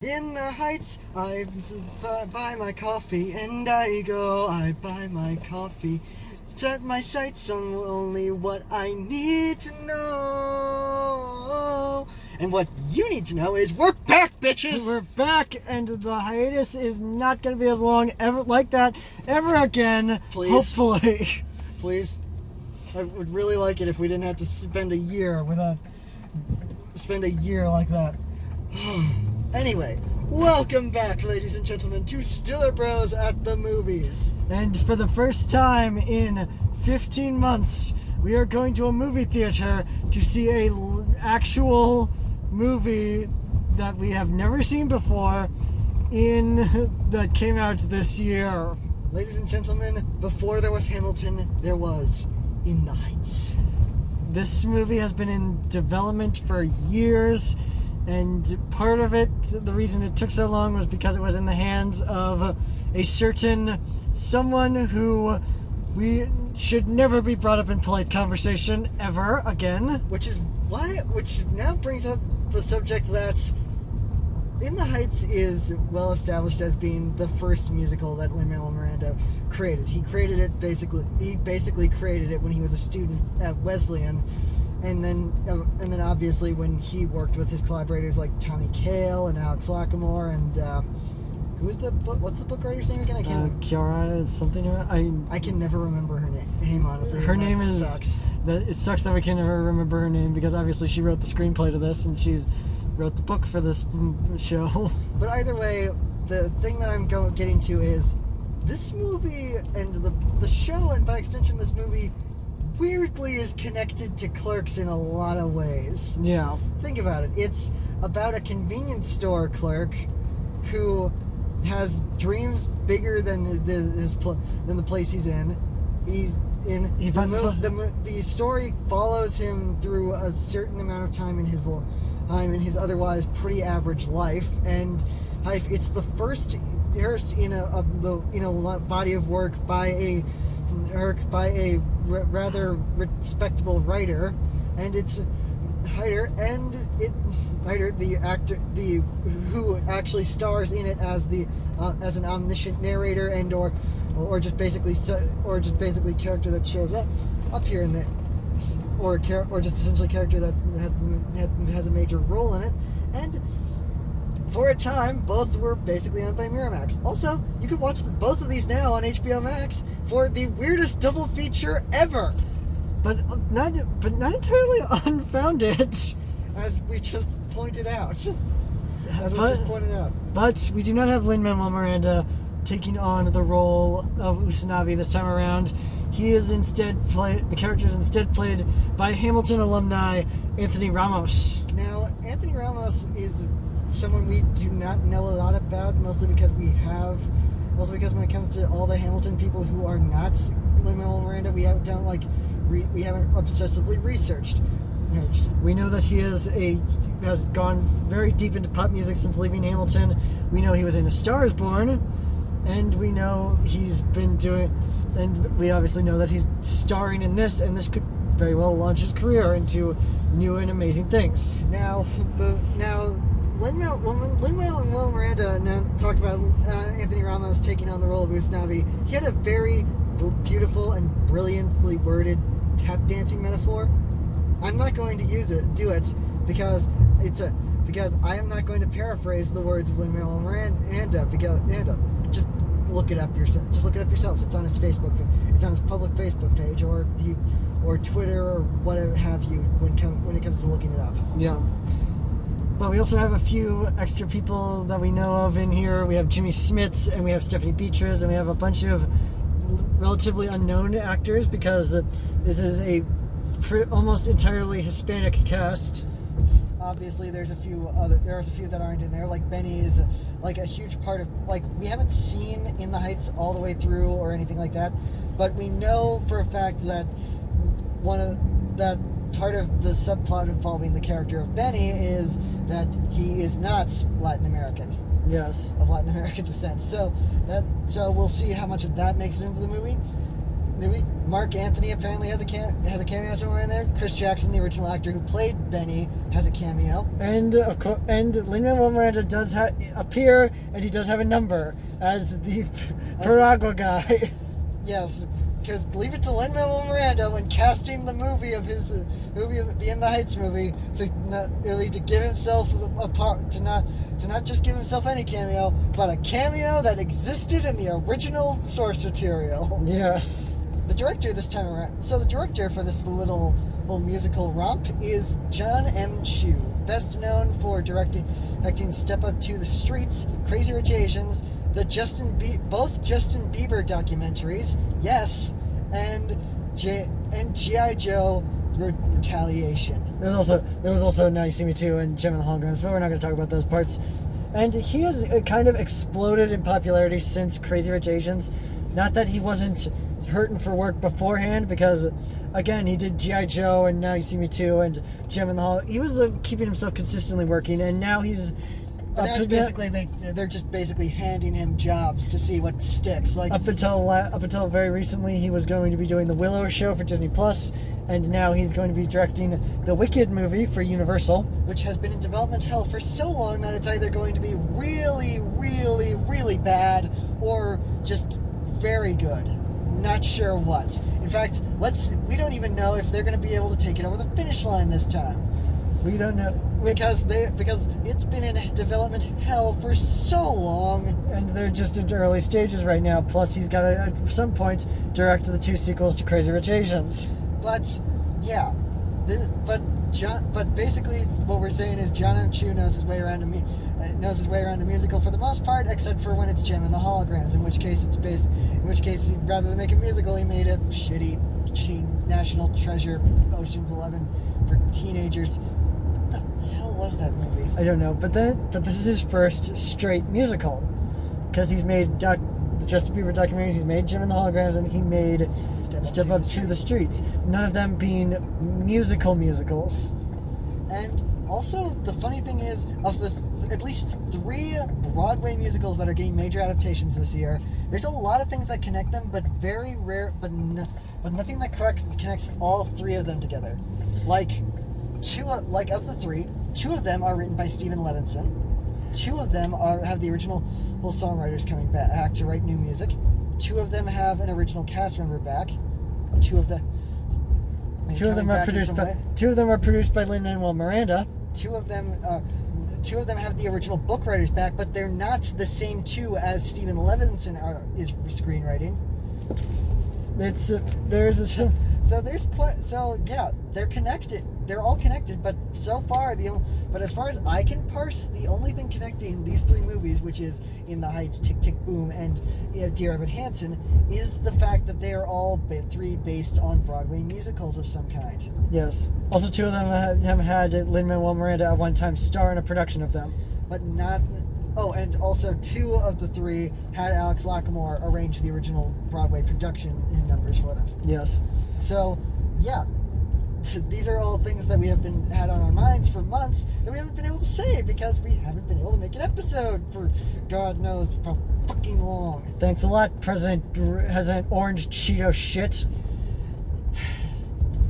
In the Heights, I buy my coffee, and I buy my coffee. Set my sights on only what I need to know. And what you need to know is we're back, bitches! We're back, and the hiatus is not going to be as long ever again. Please. Hopefully. Please. I would really like it if we didn't have to spend a year like that. Anyway, welcome back, ladies and gentlemen, to StillerBros at the movies. And for the first time in 15 months, we are going to a movie theater to see an actual movie that we have never seen before that came out this year. Ladies and gentlemen, before there was Hamilton, there was In the Heights. This movie has been in development for years, and part of it, the reason it took so long was because it was in the hands of a certain someone who we should never be brought up in polite conversation ever again. Which now brings up the subject that In the Heights is well established as being the first musical that Lin-Manuel Miranda created. He basically created it when he was a student at Wesleyan, and then obviously when he worked with his collaborators like Tommy Kail and Alex Lacamoire and what's the book writer's name again? I can't. Kiara something. I can never remember her name honestly. Her name sucks. It sucks that we can never remember her name because obviously she wrote the screenplay to this and she wrote the book for this show. But either way, the thing that I'm getting to is this movie and the show, and by extension this movie, weirdly is connected to Clerks in a lot of ways. Yeah. Think about it. It's about a convenience store clerk who has dreams bigger than the place he's in. The story follows him through a certain amount of time in his otherwise pretty average life, and it's the first in a body of work by a rather respectable writer, and it's the actor who actually stars in it as an omniscient narrator and or just basically character that shows up here in the or just essentially character that has a major role in it. And for a time, both were basically owned by Miramax. Also, you could watch both of these now on HBO Max for the weirdest double feature ever. But not entirely unfounded, as we just pointed out. But we do not have Lin-Manuel Miranda taking on the role of Usanavi this time around. The character is instead played by Hamilton alumni Anthony Ramos. Now, Anthony Ramos is someone we do not know a lot about, mostly because when it comes to all the Hamilton people who are not Lin-Manuel Miranda, we haven't obsessively researched. We know that he has gone very deep into pop music since leaving Hamilton. We know he was in A Star Is Born, and we know we obviously know that he's starring in this, and this could very well launch his career into new and amazing things. Now Lin-Manuel Miranda talked about Anthony Ramos taking on the role of Usnavi. He had a very beautiful and brilliantly worded tap dancing metaphor. I'm not going to do it because I am not going to paraphrase the words of Lin-Manuel Miranda. Just look it up yourself. Just look it up yourselves. It's on his Facebook. It's on his public Facebook page or Twitter or whatever have you when it comes to looking it up. Yeah. But we also have a few extra people that we know of in here. We have Jimmy Smits, and we have Stephanie Beatriz, and we have a bunch of relatively unknown actors because this is a almost entirely Hispanic cast. Obviously, there's a few that aren't in there. Like Benny is like a huge part of, like, we haven't seen In the Heights all the way through or anything like that, but we know for a fact that part of the subplot involving the character of Benny is that he is not Latin American. Yes. Of Latin American descent. So we'll see how much of that makes it into the movie. movie. Mark Anthony apparently has a cameo somewhere in there. Chris Jackson, the original actor who played Benny, has a cameo. And of course, and Lin-Manuel Miranda does appear, and he does have a number as the Paraguay guy. Yes, because leave it to Lin-Manuel Miranda when casting the movie of his the In the Heights movie to give himself a part, to not just give himself any cameo, but a cameo that existed in the original source material. Yes. The director this time around. So the director for this little musical romp is John M. Chu, best known for directing Step Up to the Streets, Crazy Rich Asians, both Justin Bieber documentaries, yes, and G.I. Joe Retaliation. There was also Now You See Me Too and Gem and the Holograms, but we're not going to talk about those parts. And he has kind of exploded in popularity since Crazy Rich Asians. Not that he wasn't hurting for work beforehand, because again, he did G.I. Joe and Now You See Me Too and Gem and the Hall. He was keeping himself consistently working, and now he's. But now it's basically they're just basically handing him jobs to see what sticks. Like up until very recently, he was going to be doing the Willow show for Disney Plus, and now he's going to be directing the Wicked movie for Universal, which has been in development hell for so long that it's either going to be really, really, really bad or just very good. Not sure what. In fact, we don't even know if they're going to be able to take it over the finish line this time. We don't know. Because it's been in development hell for so long. And they're just in early stages right now. Plus, he's got to, at some point, direct the 2 sequels to Crazy Rich Asians. But, yeah. But basically, what we're saying is John M. Chu knows his way around a musical for the most part, except for when it's Gem and the Holograms. In which case, rather than make a musical, he made a shitty National Treasure Ocean's 11 for teenagers. What the hell was that movie? I don't know, but this is his first straight musical, because he's made Justin Bieber documentaries, he's made Gem and the Holograms, and he made Step Up to the Streets. None of them being musicals. And also, the funny thing is, of the at least 3 Broadway musicals that are getting major adaptations this year, there's a lot of things that connect them, but very rare, but nothing that connects all 3 of them together. Of the 3, 2 of them are written by Stephen Levinson. 2 of them have the original songwriters coming back to write new music. 2 of them have an original cast member back. 2 of them are produced by Lin-Manuel Miranda. 2 of them have the original book writers back, but they're not the same 2 as Stephen Levinson is screenwriting. They're connected. They're all connected, but so far as far as I can parse, the only thing connecting these 3 movies, which is In the Heights, Tick Tick Boom, and Dear Evan Hansen, is the fact that they are all 3 based on Broadway musicals of some kind. Yes. Also, 2 of them have had Lin-Manuel Miranda at one time star in a production of them. But not. Oh, and also 2 of the 3 had Alex Lacamoire arrange the original Broadway production numbers for them. Yes. So, yeah. These are all things that we have had on our minds for months that we haven't been able to say because we haven't been able to make an episode for God knows how fucking long. Thanks a lot, President Orange Cheeto shit.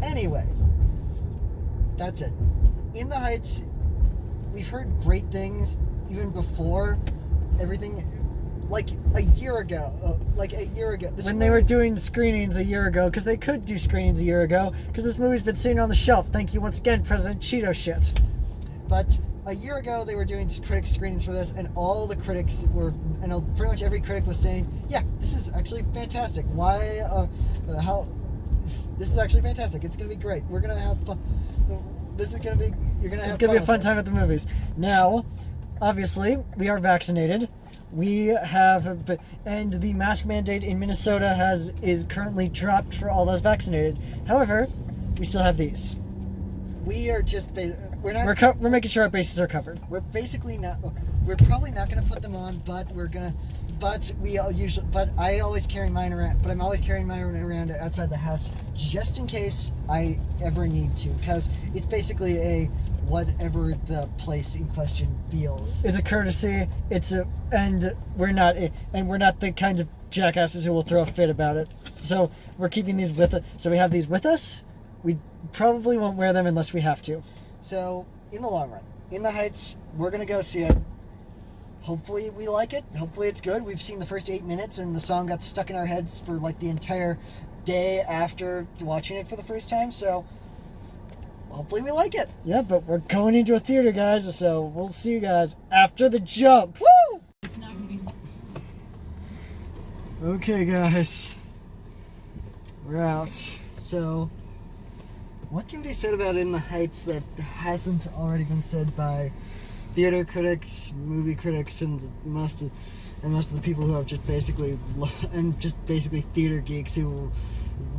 Anyway, that's it. In the Heights, we've heard great things even before everything. Like a year ago. They were doing screenings a year ago, because they could do screenings a year ago, because this movie's been sitting on the shelf. Thank you once again, President Cheeto shit. But a year ago, they were doing critic screenings for this, and all the critics were, and pretty much every critic was saying, yeah, this is actually fantastic. This is actually fantastic. It's going to be great. We're going to have fun. You're going to have fun. It's going to be a fun time at the movies. Now, obviously, we are vaccinated. And the mask mandate in Minnesota is currently dropped for all those vaccinated. However, we still have these. We are just we're making sure our bases are covered. We're basically not. We're probably not going to put them on, but we're gonna. But I always carry mine around. But I'm always carrying mine around outside the house just in case I ever need to, because it's basically a whatever the place in question feels. It's a courtesy. And we're not the kinds of jackasses who will throw a fit about it. So we're keeping these with. So we have these with us. We probably won't wear them unless we have to. So in the long run, In the Heights, we're gonna go see it. Hopefully we like it. Hopefully it's good. We've seen the first 8 minutes and the song got stuck in our heads for like the entire day after watching it for the first time. So hopefully we like it. Yeah, but we're going into a theater, guys. So we'll see you guys after the jump. Woo! Okay, guys. We're out. So, what can be said about In the Heights that hasn't already been said by theater critics, movie critics, and most of the people who have just basically theater geeks who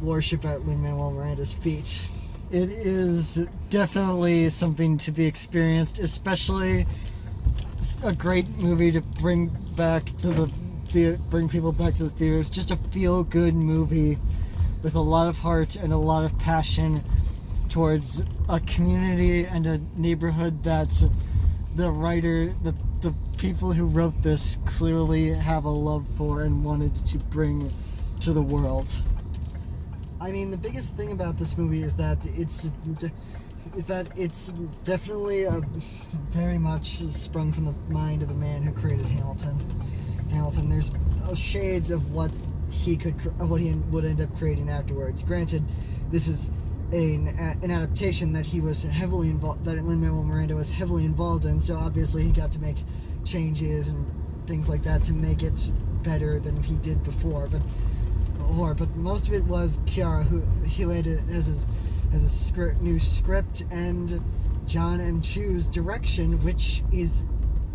worship at Lin-Manuel Miranda's feet? It is definitely something to be experienced, especially a great movie to bring people back to the theaters. Just a feel-good movie with a lot of heart and a lot of passion towards a community and a neighborhood that the people who wrote this clearly have a love for and wanted to bring to the world. I mean, the biggest thing about this movie is that it's definitely very much sprung from the mind of the man who created Hamilton. There's shades of what he would end up creating afterwards. Granted, this is an adaptation that he was heavily involved, that Lin-Manuel Miranda was heavily involved in. So obviously, he got to make changes and things like that to make it better than he did before. But most of it was Chiara who had it as a new script, and John M. Chu's direction, which is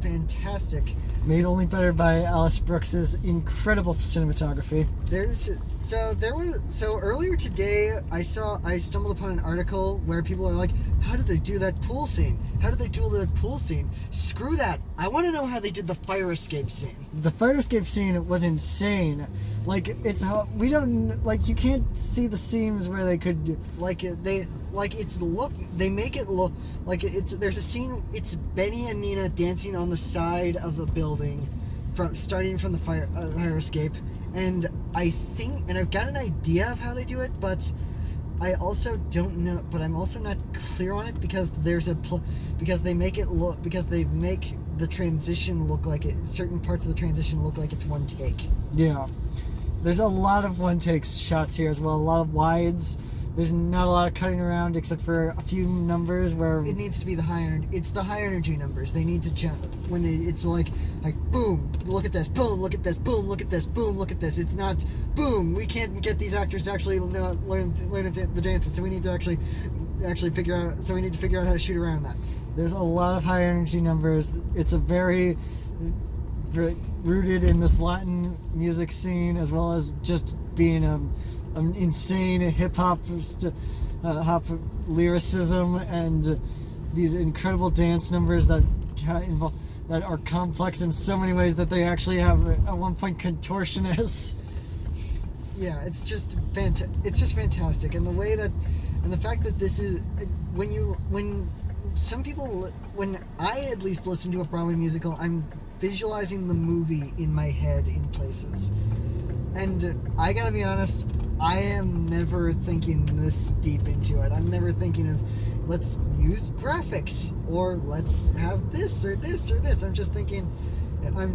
fantastic. Made only better by Alice Brooks's incredible cinematography. So earlier today I stumbled upon an article where people are like, how did they do that pool scene? Screw that. I want to know how they did the fire escape scene. The fire escape scene was insane. Like, it's how we don't, like, you can't see the seams where they could, they make it look like there's a scene, it's Benny and Nina dancing on the side of a building starting from the fire escape, and I've got an idea of how they do it, but I also don't know, but I'm also not clear on it because they make the transition look like certain parts of the transition look like it's one take. Yeah. There's a lot of one-take shots here as well, a lot of wides. There's not a lot of cutting around except for a few numbers where... It needs to be the high energy numbers. They need to jump. It's like boom, look at this, boom, look at this, boom, look at this, boom, look at this. It's not, boom, we can't get these actors to actually learn the dances, so we need to actually figure out how to shoot around that. There's a lot of high energy numbers. It's a very rooted in this Latin music scene, as well as just being an insane hip-hop lyricism and these incredible dance numbers that are complex in so many ways that they actually have at one point contortionists. Yeah, it's just fantastic, and the fact that this is when I at least listen to a Broadway musical, I'm visualizing the movie in my head in places. And I gotta be honest, I am never thinking this deep into it. I'm never thinking of, let's use graphics, or let's have this or this or this. I'm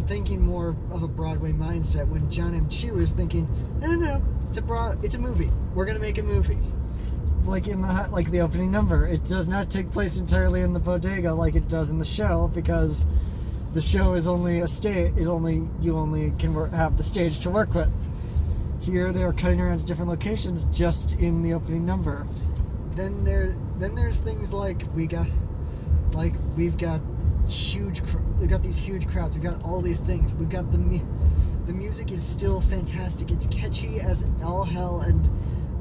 thinking more of a Broadway mindset when John M. Chu is thinking, no, it's a movie. We're gonna make a movie. Like the opening number, it does not take place entirely in the bodega like it does in the show, because the show is only you only can have the stage to work with. Here they are cutting around to different locations just in the opening number. Then there's things like we've got these huge crowds. We've got all these things. We've got the music is still fantastic. It's catchy as all hell, and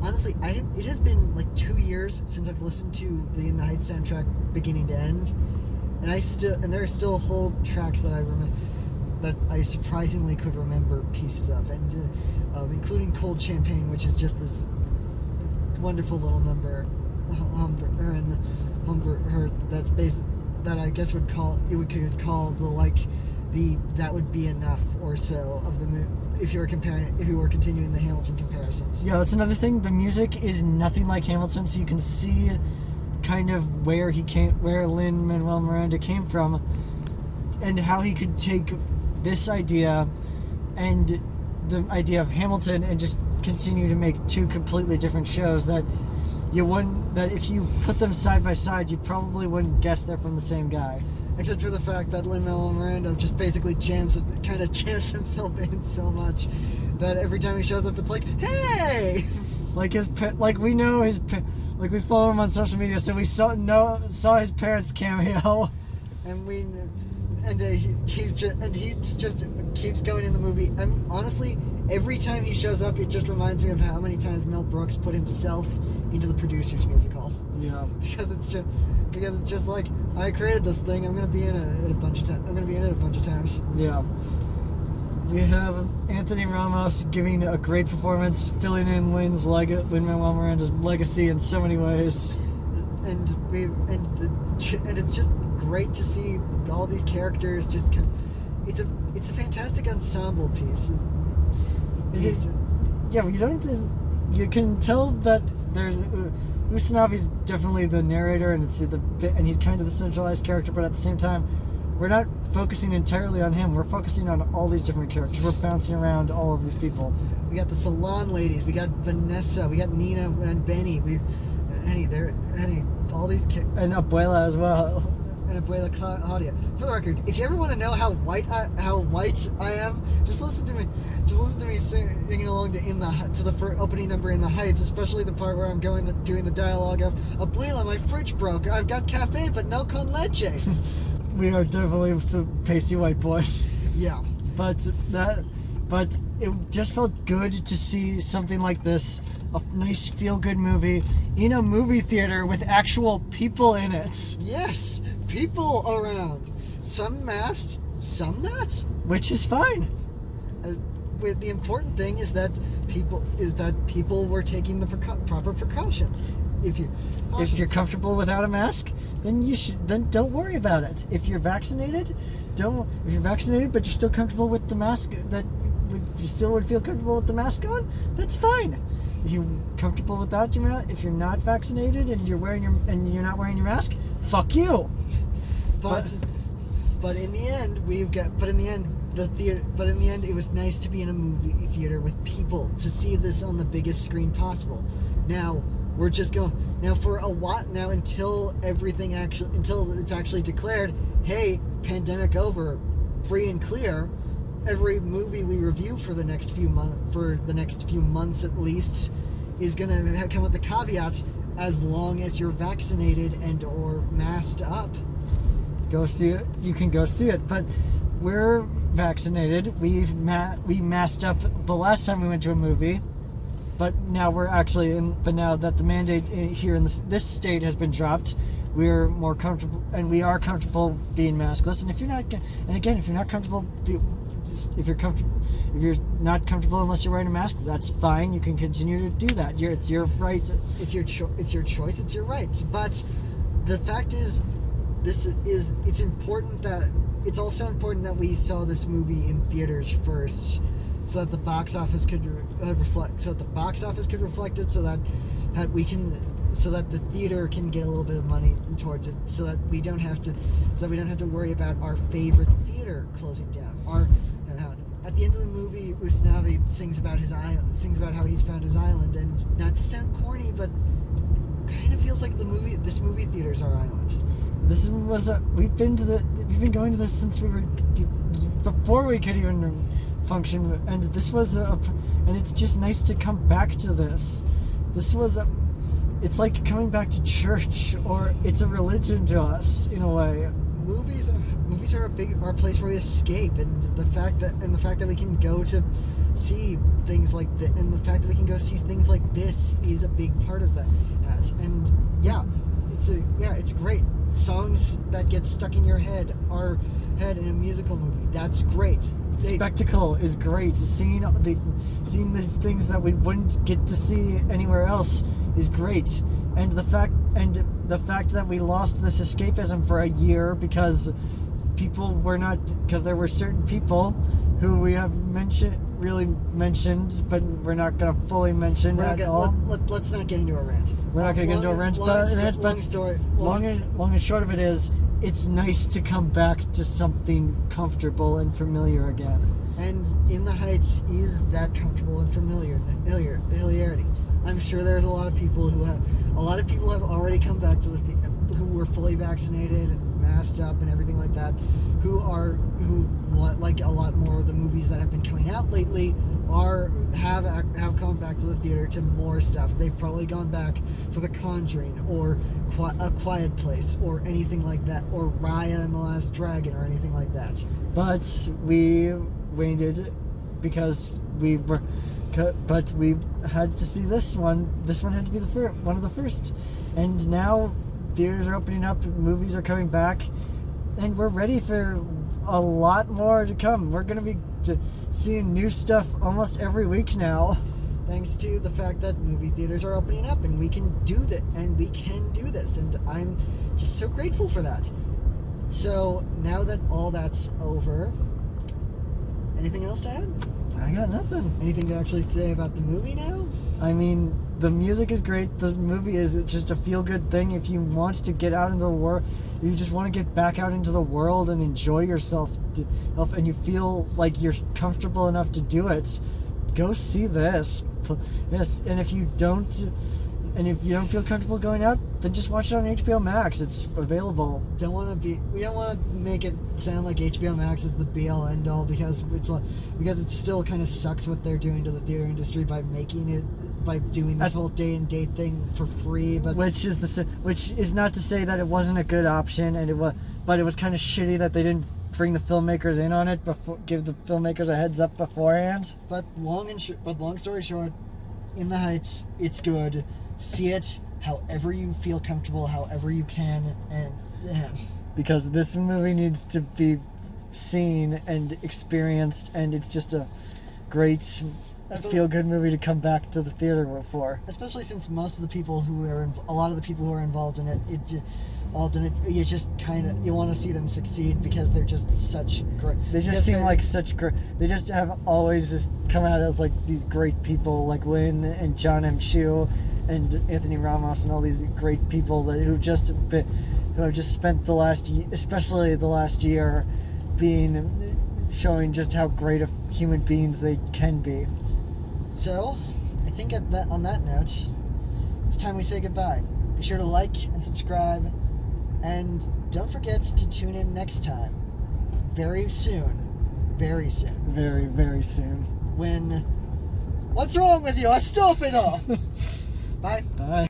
honestly, it has been like 2 years since I've listened to the In the Heights soundtrack beginning to end, and there are still whole tracks that I remember, that I surprisingly could remember pieces of, and including Cold Champagne, which is just this wonderful little number, that I guess could call the that would be enough or so of the if you were continuing the Hamilton comparisons. Yeah, that's another thing. The music is nothing like Hamilton, so you can see kind of where Lin-Manuel Miranda came from, and how he could take this idea and the idea of Hamilton and just continue to make two completely different shows that if you put them side by side, you probably wouldn't guess they're from the same guy. Except for the fact that Lin-Manuel Miranda just basically jams himself in so much that every time he shows up, it's like, hey! Like we follow him on social media, so we saw his parents' cameo. And he just keeps going in the movie. And honestly, every time he shows up, it just reminds me of how many times Mel Brooks put himself into the producer's musical. Yeah. Because it's just like, I created this thing. I'm gonna be in it a bunch of times. Yeah. We have Anthony Ramos giving a great performance, filling in Lin-Manuel Miranda's legacy in so many ways. And it's just great to see all these characters it's a fantastic ensemble piece. You can tell that there's Usnavi's definitely the narrator, and he's kind of the centralized character, but at the same time, we're not focusing entirely on him. We're focusing on all these different characters. We're bouncing around all of these people. We got the salon ladies. We got Vanessa. We got Nina and Benny. All these and Abuela as well. And Abuela Claudia. For the record, if you ever want to know how white I am, just listen to me. Just listen to me singing along to the opening number in the Heights, especially the part where I'm doing the dialogue of Abuela, my fridge broke. I've got cafe, but no con leche. We are definitely some pasty white boys. Yeah. But it just felt good to see something like this, a nice feel-good movie in a movie theater with actual people in it. Yes, people around. Some masked, some not. Which is fine. The important thing is that people were taking the proper precautions. If you're comfortable without a mask, then don't worry about it. If you're vaccinated, but you're still comfortable with the mask, you still would feel comfortable with the mask on, that's fine. If you're comfortable without your mask, if you're not vaccinated and you're not wearing your mask, fuck you. But in the end, it was nice to be in a movie theater with people to see this on the biggest screen possible. Now we're just going for a while now until it's actually declared, hey, pandemic over, free and clear. Every movie we review for the next few months at least is gonna come with the caveats, as long as you're vaccinated and or masked up. Go see it. You can go see it, but we're vaccinated. We masked up the last time we went to a movie, but now we're actually but now that the mandate here in this state has been dropped, we're more comfortable, and we are comfortable being maskless. And if you're not comfortable, if you're not comfortable unless you're wearing a mask, that's fine. You can continue to do that. It's your right. It's your choice. It's your right. But the fact is, it's also important that we saw this movie in theaters first, so that the box office could reflect it, so that the theater can get a little bit of money towards it, so that we don't have to worry about our favorite theater closing down. At the end of the movie, Usnavi sings about how he's found his island, and not to sound corny, but kind of feels like this movie theater is our island. We've been going to this since before we could even function, and and it's just nice to come back to this. It's like coming back to church, or it's a religion to us in a way. Movies are a place where we escape, and the fact that we can go to see things like that, and the fact that we can go see things like this is a big part of that. And it's great. Songs that get stuck in your head in a musical movie. That's great. Spectacle is great. Seeing these things that we wouldn't get to see anywhere else is great. And the fact that we lost this escapism for a year because people were not, because there were certain people who we have really mentioned, but we're not going to fully mention at all. Let's not get into a rant. We're not going to get into a rant, long and short of it is, it's nice to come back to something comfortable and familiar again. And In the Heights is that comfortable and familiarity. I'm sure there's a lot of people have already come back to who were fully vaccinated and masked up and everything like that, who want like a lot more of the movies that have been coming out lately have come back to the theater to more stuff. They've probably gone back for The Conjuring or A Quiet Place or anything like that, or Raya and the Last Dragon or anything like that. But we waited because we had to see this one. This one had to be one of the first. And now theaters are opening up, movies are coming back, and we're ready for a lot more to come. We're going to be seeing new stuff almost every week now. Thanks to the fact that movie theaters are opening up and we can do that, and we can do this, and I'm just so grateful for that. So now that all that's over, anything else to add? I got nothing. Anything to actually say about the movie now? I mean, the music is great. The movie is just a feel-good thing. If you want to get out into the world, you just want to get back out into the world and enjoy yourself, and you feel like you're comfortable enough to do it, go see this. Yes, and if you don't feel comfortable going out, then just watch it on HBO Max. It's available. We don't want to make it sound like HBO Max is the be-all end-all, because it still kind of sucks what they're doing to the theater industry by doing this whole day and date thing for free. But which is not to say that it wasn't a good option, but it was kind of shitty that they didn't bring the filmmakers in on it give the filmmakers a heads up beforehand. But long story short, In the Heights, it's good. See it however you feel comfortable, however you can, and because this movie needs to be seen and experienced, and it's just a great feel-good movie to come back to the theater for. Especially since a lot of the people who are involved in it, you just you want to see them succeed, because they're just such great. They just seem like such great. They just have always just come out as like these great people, like Lin and John M. Chu and Anthony Ramos and all these great people who have just spent the last year showing just how great of human beings they can be. So, I think on that note, it's time we say goodbye. Be sure to like and subscribe, and don't forget to tune in next time. Very soon. Very soon. Very, very soon. What's wrong with you? Stupido! Bye. Bye.